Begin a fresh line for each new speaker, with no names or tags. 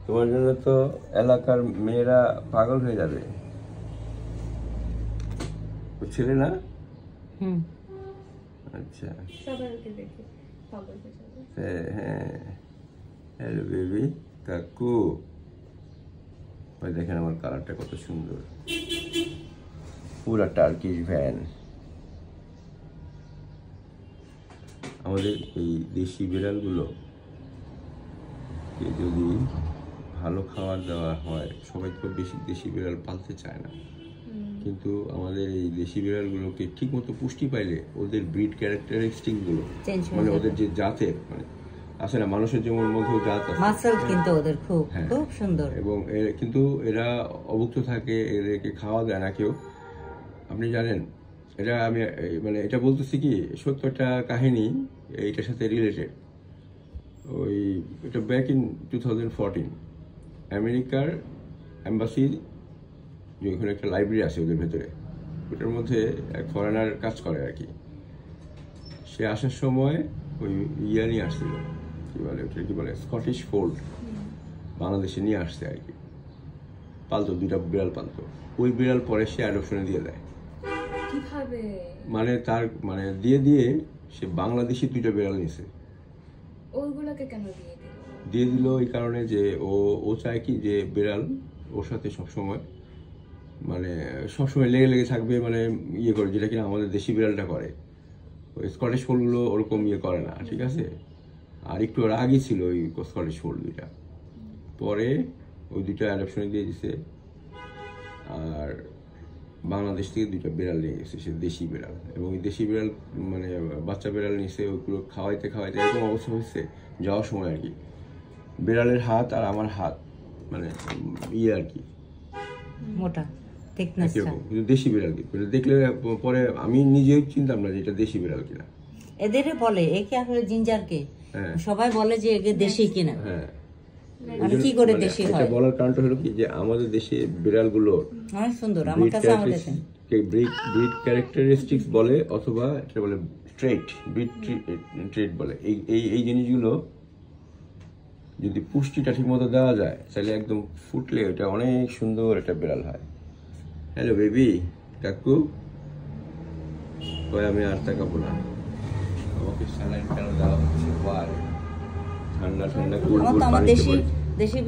তোমার জন্য তো এলাকার মেয়েরা পাগল হয়ে যাবে, বুঝছিলে না? আচ্ছা, হ্যাঁ। হ্যালো বেবি, কাকু। ওই দেখেন আমার কালারটা কত সুন্দর, পুরা টার্কিশ ভ্যান। আমাদের এই দেশি বিড়ালগুলো যদি ভালো খাবার দেওয়া হয়, সবাই তো বেশি দেশি বিড়াল পালতে চায় না, কিন্তু আমাদের এই দেশি বিড়ালগুলোকে ঠিক মতো পুষ্টি পাইলে ওদের ব্রিড ক্যারেক্টারিস্টিকগুলো, মানে ওদের যে জাতের, মানে আছে না মানুষের যেমন মধ্যেও জাত আছে,
মাসল কিন্তু ওদের খুব সুন্দর, এবং
কিন্তু এরা অভুক্ত থাকে, এদেরকে খাওয়া দেয় না কেউ। আপনি জানেন, এটা আমি মানে এটা বলতেছি কি সত্য একটা কাহিনী, এইটার সাথে রিলেটেড। ওই এটা ব্যাক ইন 2014 আমেরিকার অ্যাম্বাসি, যে ওখানে একটা লাইব্রেরি আছে ওদের ভেতরে, ওটার মধ্যে এক ফরেনার কাজ করে আর কি। সে আসার সময় ওই ইয়া নিয়ে আসছিল, কি বলে স্কটিশ ফোল্ড, বাংলাদেশে নিয়ে আসছে আর কি। পালতো, 2টা বিড়াল পালতো। ওই বিড়াল পরে সে অ্যাডপশনে দিয়ে দেয়।
কিভাবে?
মানে তার মানে দিয়ে সে বাংলাদেশি 2টা বিড়াল নিছে।
ওইগুলোকে কেন
দিয়ে দিল এই কারণে যে ও চায় কি যে বিড়াল ওর সাথে সবসময় লেগে থাকবে, মানে ইয়ে করে, যেটা কিনা আমাদের দেশি বিড়ালটা করে। ওই স্কটিশ ফোল্ডগুলো ওরকম ইয়ে করে না, ঠিক আছে? আর একটু রাগই ছিল ওই স্কটিশ ফোল্ড 2টা। পরে ওই 2টা অ্যাডপশনে দিয়ে দিছে, আর বাংলাদেশ থেকে 2টা বিড়াল নিয়ে গেছে, সে দেশি বিড়াল। এবং ওই দেশি বিড়াল মানে বাচ্চা বিড়াল নিছে, ওইগুলো খাওয়াইতে এরকম অবস্থা হয়েছে যাওয়ার সময় আর কি, বিড়ালের হাত আর আমার হাত মানে ইয়ে আর কি,
মোটা
কিন্তু দেশি বিড়াল কি দেখলে পরে আমি নিজেও চিনতাম না যে এটা দেশি বিড়াল কিনা।
এদের বলে একে আসলে জিঞ্জারকে সবাই বলে যে একে দেশি কিনা।
হ্যাঁ,
মানে কি করে দেশি হয়
এটা বলার কারণটা হলো কি যে আমাদের দেশে বিড়ালগুলো
অনেক সুন্দর, আমার কাছে আমাদের
ব্রিড ক্যারেক্টারিস্টিক্স বলে, অথবা এটা বলে ট্রেট বলে। এই জিনিসগুলো যদি পুষ্টিটা ঠিক মতো দেওয়া যায়, তাহলে একদম ফুটলে এটা অনেক সুন্দর একটা বিড়াল হয়। হ্যালো বেবি, কাকু। আমি আর তাকাবো না, আমাকে স্যালাইন কেন দেওয়া হচ্ছে? ঠান্ডা
দেশি